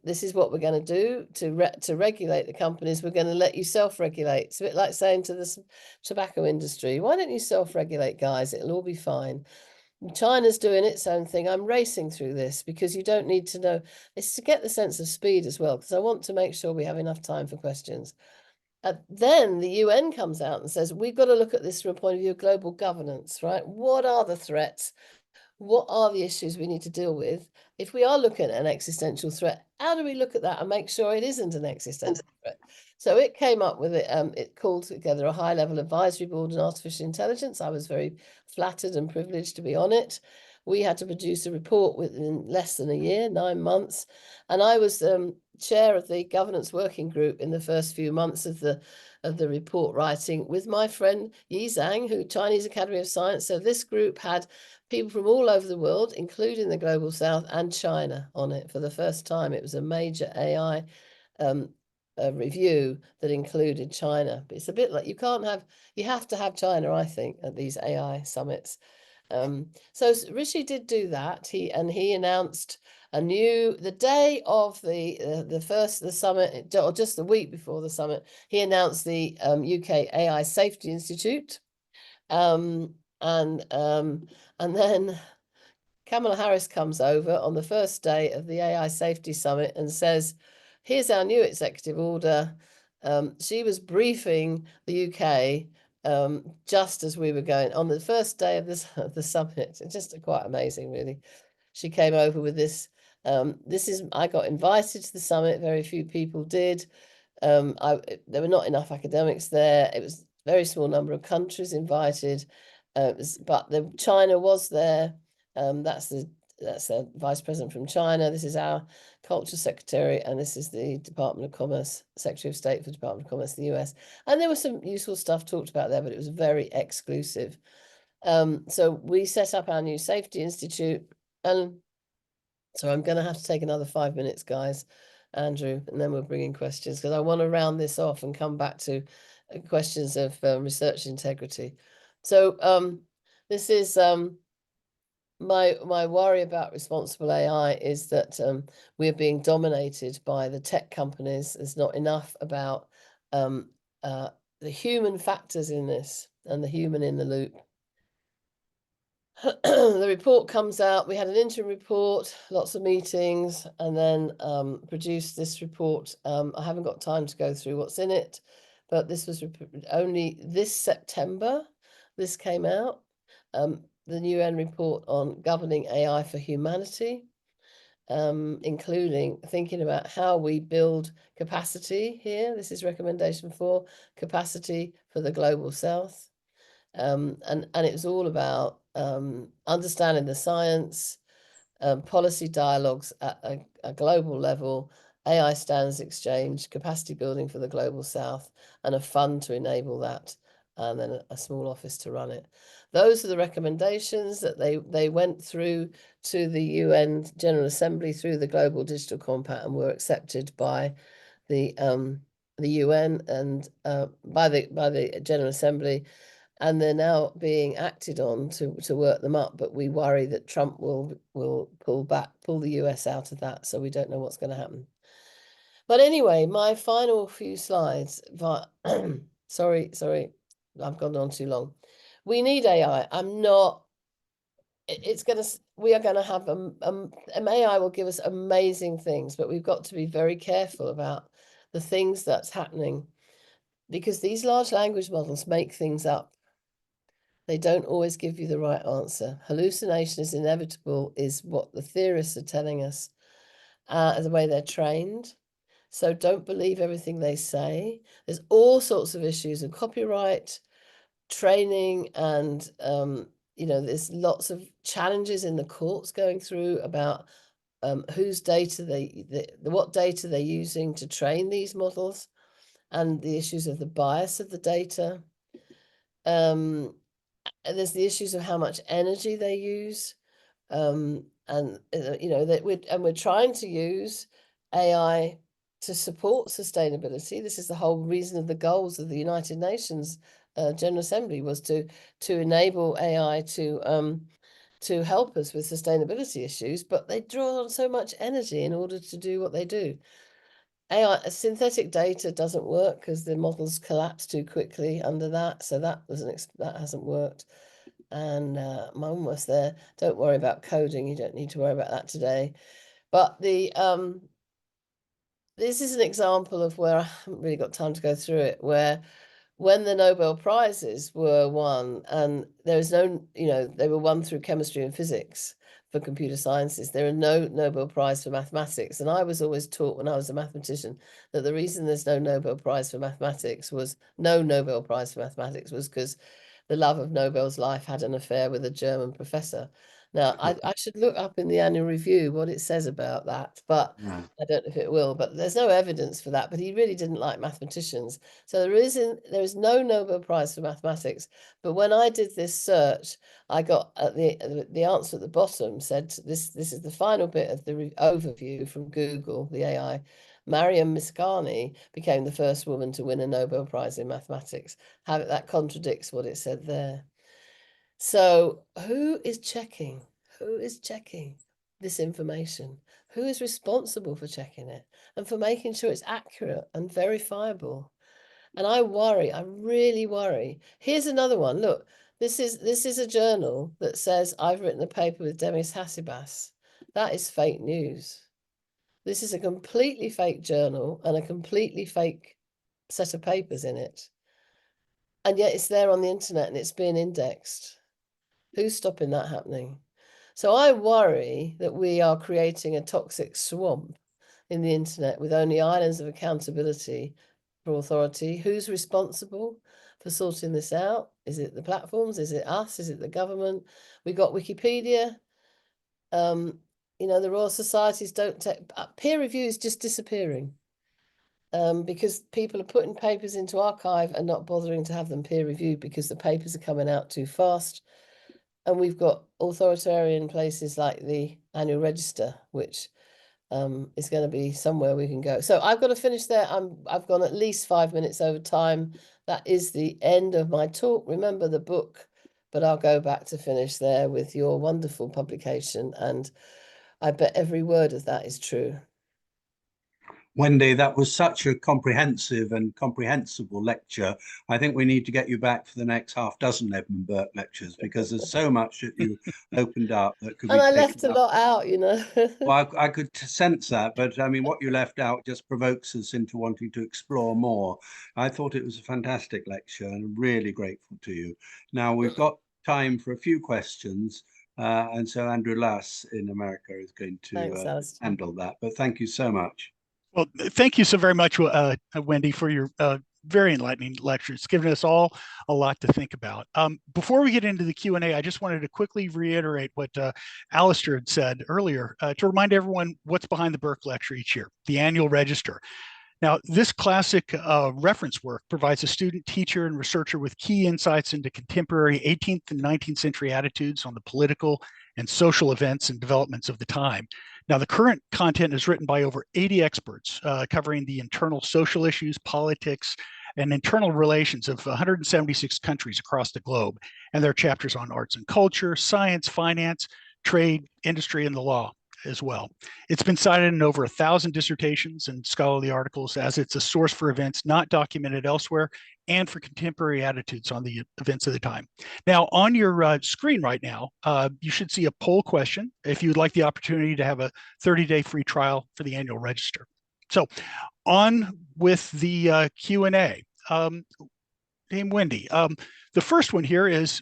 this is what we're going to do to regulate the companies. We're going to let you self-regulate. It's a bit like saying to the tobacco industry, why don't you self-regulate, guys? It'll all be fine. China's doing its own thing. I'm racing through this because you don't need to know. It's to get the sense of speed as well, because I want to make sure we have enough time for questions. Then the UN comes out and says, we've got to look at this from a point of view of global governance, right? What are the threats? What are the issues we need to deal with? If we are looking at an existential threat, how do we look at that and make sure it isn't an existential threat? So it came up with it. It called together a high-level advisory board on artificial intelligence. I was very flattered and privileged to be on it. We had to produce a report within less than a year, 9 months. And I was chair of the governance working group in the first few months of the report writing with my friend Yi Zhang, who Chinese Academy of Science. So this group had people from all over the world, including the Global South and China, on it for the first time. It was a major AI review that included China. But it's a bit like you have to have China, I think, at these AI summits. So Rishi did do that. He announced the day of the summit, or just the week before the summit, he announced the UK AI Safety Institute. And then Kamala Harris comes over on the first day of the AI Safety Summit and says, here's our new executive order. She was briefing the UK just as we were going on the first day of the summit. It's just quite amazing, really. She came over with this I got invited to the summit. Very few people did. There were not enough academics there. It was a very small number of countries invited, but China was there. That's the vice president from China. This is our culture secretary, and this is the Department of Commerce, Secretary of State for the Department of Commerce, the US. And there was some useful stuff talked about there, but it was very exclusive. So we set up our new Safety Institute, and so I'm going to have to take another 5 minutes, guys, Andrew, and then we'll bring in questions, because I want to round this off and come back to questions of research integrity. So this is my worry about responsible AI is that we're being dominated by the tech companies. There's not enough about the human factors in this and the human in the loop. The report comes out. We had an interim report, lots of meetings, and then produced this report. I haven't got time to go through what's in it, but this was only this September. This came out. The UN report on governing AI for humanity, including thinking about how we build capacity here. This is recommendation 4, capacity for the global south. And it was all about understanding the science, policy dialogues at a global level, AI standards exchange, capacity building for the global south, and a fund to enable that, and then a small office to run it. Those are the recommendations that they went through to the UN General Assembly through the Global Digital Compact and were accepted by the UN and by the General Assembly, and they're now being acted on to work them up. But we worry that Trump will pull the US out of that, so we don't know what's going to happen. But anyway, my final few slides. Sorry, I've gone on too long. We need AI. We are going to have AI will give us amazing things, but we've got to be very careful about the things that's happening, because these large language models make things up. They don't always give you the right answer. Hallucination is inevitable, is what the theorists are telling us, the way they're trained. So don't believe everything they say. There's all sorts of issues of copyright, training, and there's lots of challenges in the courts going through about whose data what data they're using to train these models, and the issues of the bias of the data. And there's the issues of how much energy they use, and that we're trying to use AI to support sustainability. This is the whole reason of the goals of the United Nations General Assembly, was to enable AI to help us with sustainability issues, but they draw on so much energy in order to do what they do. AI synthetic data doesn't work because the models collapse too quickly under that, so that hasn't worked. And I'm almost there. Don't worry about coding. You don't need to worry about that today. But this is an example of where I haven't really got time to go through it, where when the Nobel Prizes were won, and there is no, they were won through chemistry and physics for computer sciences. There are no Nobel Prize for mathematics. And I was always taught when I was a mathematician that the reason there's no Nobel Prize for mathematics was because the love of Nobel's life had an affair with a German professor. Now, I should look up in the annual review what it says about that, but I don't know if it will, but there's no evidence for that. But he really didn't like mathematicians. So there is no Nobel Prize for mathematics. But when I did this search, I got the answer at the bottom said, this is the final bit of the overview from Google, the AI. Mariam Miskani became the first woman to win a Nobel Prize in mathematics. That contradicts what it said there. So who is checking? Who is checking this information? Who is responsible for checking it and for making sure it's accurate and verifiable? And I really worry. Here's another one. Look, this is a journal that says I've written a paper with Demis Hassibas. That is fake news. This is a completely fake journal and a completely fake set of papers in it. And yet it's there on the internet and it's being indexed. Who's stopping that happening? So I worry that we are creating a toxic swamp in the internet with only islands of accountability for authority. Who's responsible for sorting this out? Is it the platforms? Is it us? Is it the government? We got Wikipedia. You know, the Royal Societies don't take peer review is just disappearing. Because people are putting papers into archive and not bothering to have them peer reviewed because the papers are coming out too fast. And we've got authoritarian places like the Annual Register, which is going to be somewhere we can go. So I've got to finish there. I've gone at least 5 minutes over time. That is the end of my talk. Remember the book, but I'll go back to finish there with your wonderful publication. And I bet every word of that is true. Wendy, that was such a comprehensive and comprehensible lecture. I think we need to get you back for the next half dozen Edmund Burke lectures, because there's so much that you opened up that could be And I taken left a up. lot out, you know. Well, I could sense that, but I mean, what you left out just provokes us into wanting to explore more. I thought it was a fantastic lecture and I'm really grateful to you. Now we've got time for a few questions, and so Andrew Lass in America is going Thanks, to Alistair. handle that. But thank you so much. Well, thank you so very much, Wendy, for your very enlightening lecture. It's given us all a lot to think about. Before we get into the Q&A, I just wanted to quickly reiterate what Alistair had said earlier to remind everyone what's behind the Burke Lecture each year, the annual register. Now, this classic reference work provides a student, teacher, and researcher with key insights into contemporary 18th and 19th century attitudes on the political and social events and developments of the time. Now, the current content is written by over 80 experts covering the internal social issues, politics, and internal relations of 176 countries across the globe. And there are chapters on arts and culture, science, finance, trade, industry, and the law as well. It's been cited in over 1,000 dissertations and scholarly articles as it's a source for events not documented elsewhere and for contemporary attitudes on the events of the time. Now, on your screen right now, you should see a poll question if you'd like the opportunity to have a 30-day free trial for the annual register. So on with the Q&A. Dame Wendy, the first one here is,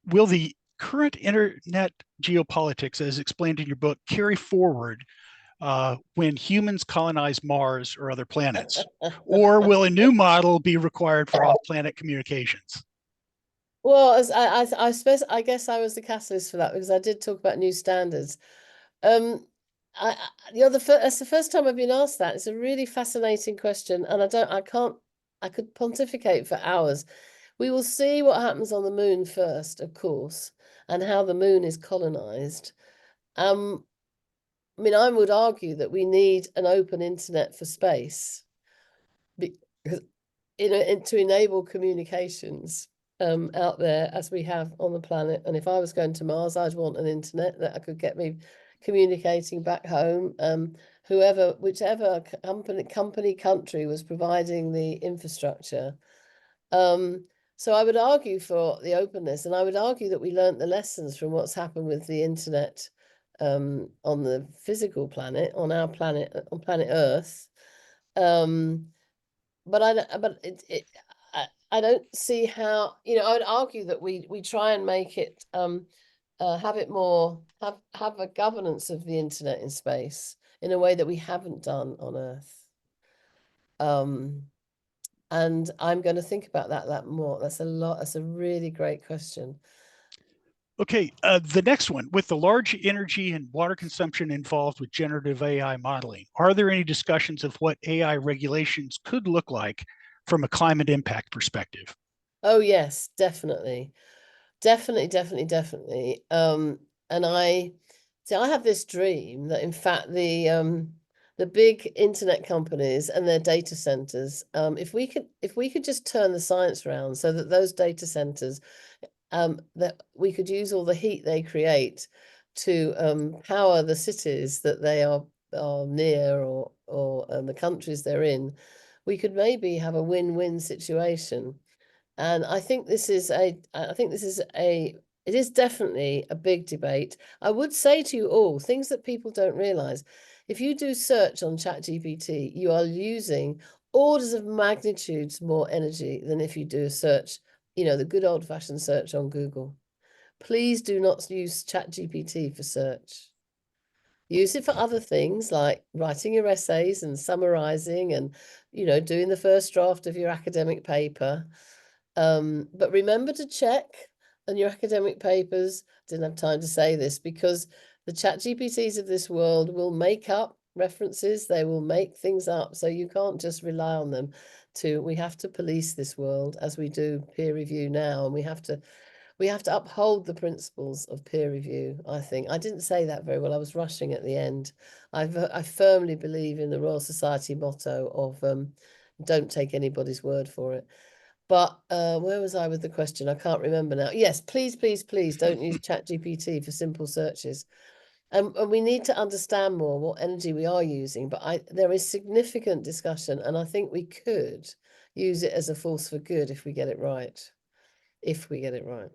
will the current internet geopolitics, as explained in your book, carry forward when humans colonize Mars or other planets? Or will a new model be required for off-planet communications? Well, I suppose I guess I was the catalyst for that, because I did talk about new standards. You're that's the first time I've been asked that. It's a really fascinating question, and I could pontificate for hours. We will see what happens on the moon first, of course, and how the moon is colonized. I mean, I would argue that we need an open internet for space, because to enable communications out there as we have on the planet. And if I was going to Mars, I'd want an internet that I could get me communicating back home. Whichever country was providing the infrastructure. So I would argue for the openness, and I would argue that we learned the lessons from what's happened with the internet on the physical planet, on our planet, on planet Earth. But I don't see how, you know, I would argue that we try and make it have it more have a governance of the internet in space in a way that we haven't done on Earth. And I'm going to think about that more. That's a lot. That's a really great question. Okay, the next one, with the large energy and water consumption involved with generative AI modeling, are there any discussions of what AI regulations could look like from a climate impact perspective? Oh, yes, definitely. Definitely. And I have this dream that, in fact, the big internet companies and their data centers, if we could just turn the science around so that those data centers, that we could use all the heat they create to power the cities that they are near, or the countries they're in, we could maybe have a win-win situation. And I think this is it is definitely a big debate. I would say to you all, things that people don't realize, if you do search on ChatGPT, you are using orders of magnitudes more energy than if you do a search, you know, the good old fashioned search on Google. please do not use ChatGPT for search. Use it for other things like writing your essays and summarizing and, doing the first draft of your academic paper. But remember to check on your academic papers. Didn't have time to say this because the ChatGPTs of this world will make up references. They will make things up. So you can't just rely on them we have to police this world as we do peer review now. And we have to uphold the principles of peer review, I think. I didn't say that very well. I was rushing at the end. I firmly believe in the Royal Society motto of don't take anybody's word for it. But where was I with the question? I can't remember now. Yes, please, please, please don't use ChatGPT for simple searches. And we need to understand more what energy we are using. But there is significant discussion, and I think we could use it as a force for good if we get it right. If we get it right.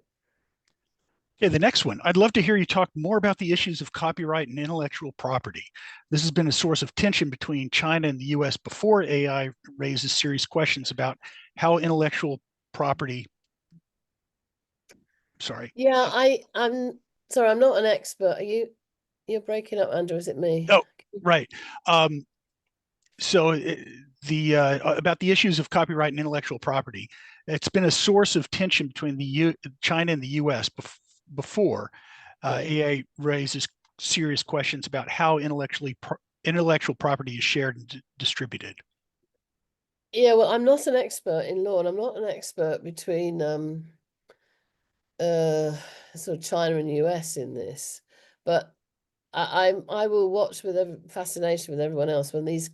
Okay, the next one. I'd love to hear you talk more about the issues of copyright and intellectual property. This has been a source of tension between China and the US before AI raises serious questions about how intellectual property. Sorry. Yeah, I'm sorry, I'm not an expert. You're breaking up, Andrew, is it me? Oh, right. So about the issues of copyright and intellectual property, it's been a source of tension between China and the US before AI raises serious questions about how intellectual property is shared and distributed. Yeah, well, I'm not an expert in law, and I'm not an expert between sort of China and US in this, but I will watch with fascination with everyone else when these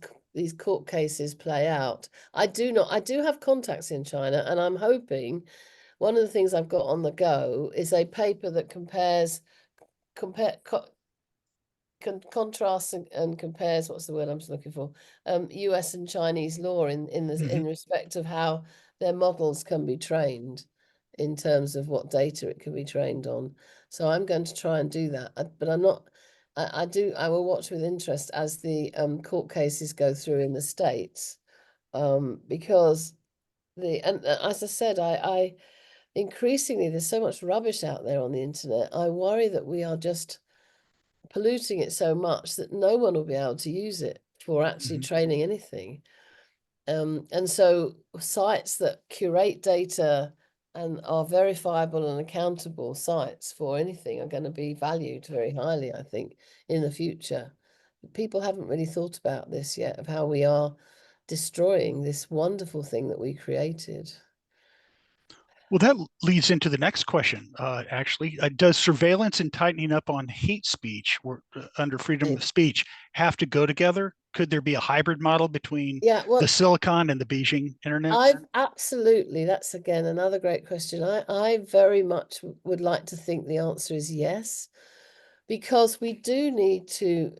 court cases play out. I do have contacts in China, and I'm hoping one of the things I've got on the go is a paper that contrasts and compares, what's the word I'm looking for, US and Chinese law in respect of how their models can be trained in terms of what data it can be trained on. So I'm going to try and do that, but I'm not. I will watch with interest as the court cases go through in the States, because as I said, I increasingly there's so much rubbish out there on the internet. I worry that we are just polluting it so much that no one will be able to use it for actually training anything. And so sites that curate data and are verifiable and accountable sites for anything are going to be valued very highly, I think, in the future. People haven't really thought about this yet, of how we are destroying this wonderful thing that we created. Well, that leads into the next question, actually. Does surveillance and tightening up on hate speech under freedom of speech have to go together? Could there be a hybrid model between the Silicon and the Beijing internet? Absolutely. That's, again, another great question. I very much would like to think the answer is yes, because we do need to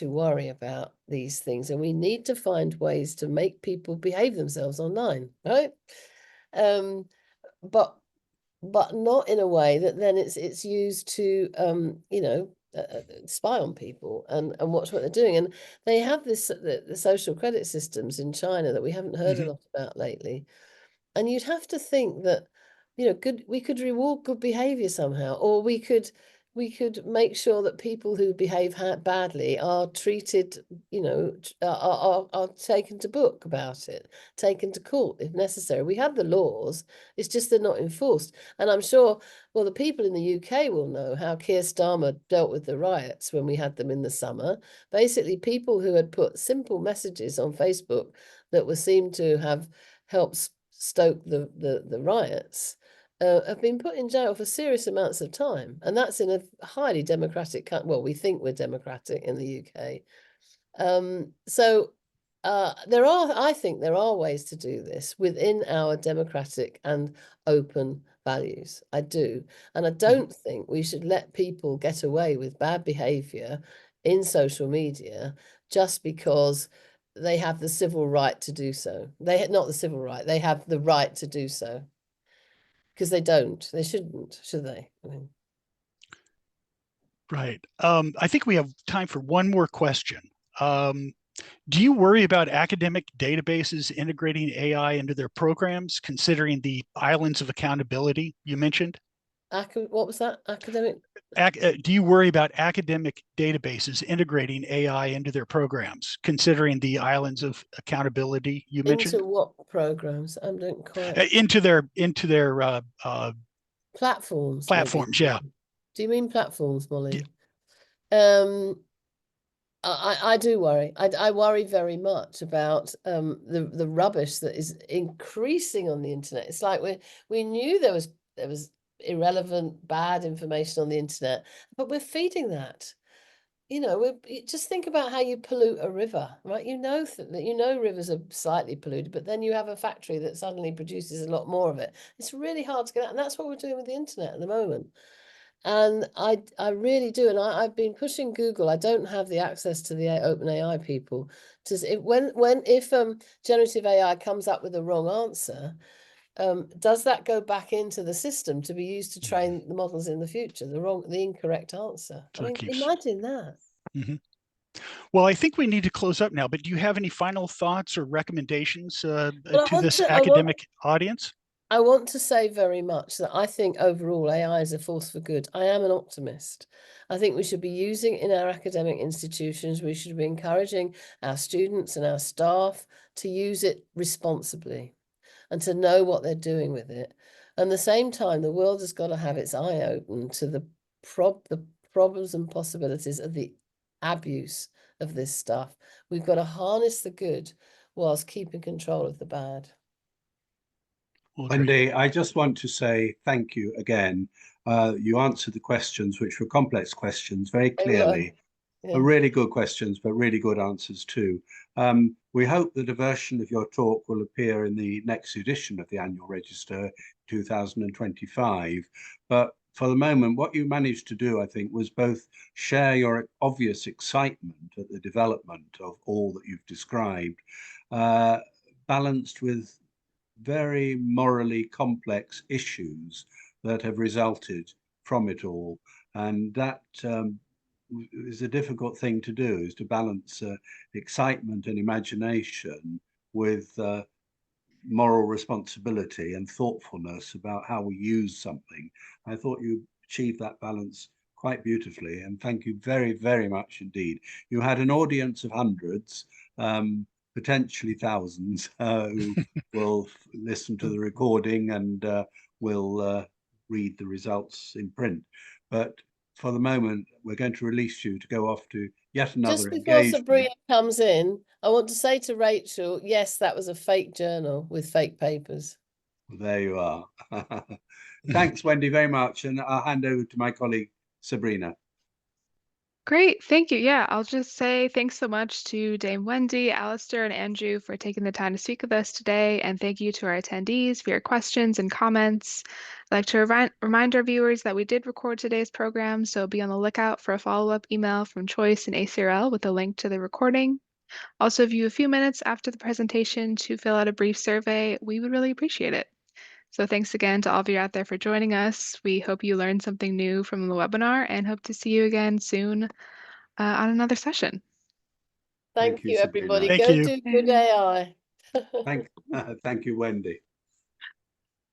worry about these things, and we need to find ways to make people behave themselves online, right? But not in a way that then it's used to spy on people and watch what they're doing. And they have the social credit systems in China that we haven't heard a lot about lately. And you'd have to think that we could reward good behavior somehow, or we could make sure that people who behave badly are treated, are taken to book about it, taken to court if necessary. We have the laws, it's just they're not enforced. And I'm sure, well, the people in the UK will know how Keir Starmer dealt with the riots when we had them in the summer. Basically, people who had put simple messages on Facebook that were seemed to have helped stoke the riots have been put in jail for serious amounts of time, and that's in a highly democratic country. Well, we think we're democratic in the UK. I think there are ways to do this within our democratic and open values. I do, and I don't think we should let people get away with bad behavior in social media just because they have the civil right to do so. They have the right to do so. Because they shouldn't, should they? I mean. Right. I think we have time for one more question. Do you worry about academic databases integrating AI into their programs, considering the islands of accountability you mentioned? what was that? Academic? Do you worry about academic databases integrating AI into their programs, considering the islands of accountability you mentioned? Into what programs? I don't quite. Into their Platforms. platforms, Maybe. yeah. Do you mean platforms, Molly? I do worry. I worry very much about the rubbish that is increasing on the internet. It's like we knew there was irrelevant, bad information on the internet, but we're feeding that. You know, just think about how you pollute a river, right? You know that rivers are slightly polluted, but then you have a factory that suddenly produces a lot more of it. It's really hard to get out, and that's what we're doing with the internet at the moment. And I really do, and I've been pushing Google. I don't have the access to the OpenAI people. If generative AI comes up with the wrong answer, does that go back into the system to be used to train the models in the future? The incorrect answer. I mean, imagine that. Mm-hmm. Well, I think we need to close up now, but do you have any final thoughts or recommendations to this academic audience? I want to say very much that I think overall AI is a force for good. I am an optimist. I think we should be using it in our academic institutions. We should be encouraging our students and our staff to use it responsibly and to know what they're doing with it. At the same time, the world has got to have its eye open to the problems and possibilities of the abuse of this stuff. We've got to harness the good whilst keeping control of the bad. Wendy, I just want to say thank you again. You answered the questions, which were complex questions, very clearly. Yeah. Really good questions, but really good answers too. We hope that a version of your talk will appear in the next edition of the Annual Register 2025. But for the moment, what you managed to do, I think, was both share your obvious excitement at the development of all that you've described, balanced with very morally complex issues that have resulted from it all. And that is a difficult thing to do, is to balance excitement and imagination with moral responsibility and thoughtfulness about how we use something. I thought you achieved that balance quite beautifully, and thank you very, very much indeed. You had an audience of hundreds, potentially thousands, who will listen to the recording and will read the results in print. But for the moment, we're going to release you to go off to yet another engagement. Just before Sabrina comes in, I want to say to Rachel, yes, that was a fake journal with fake papers. Well, there you are. Thanks, Wendy, very much. And I'll hand over to my colleague, Sabrina. Great, thank you. Yeah, I'll just say thanks so much to Dame Wendy, Alistair, and Andrew for taking the time to speak with us today, and thank you to our attendees for your questions and comments. I'd like to remind our viewers that we did record today's program, so be on the lookout for a follow-up email from Choice and ACRL with a link to the recording. Also, if you have a few minutes after the presentation to fill out a brief survey, we would really appreciate it. So thanks again to all of you out there for joining us. We hope you learned something new from the webinar and hope to see you again soon on another session. Thank you, everybody. Thank Go you. do good AI. Thank you, Wendy.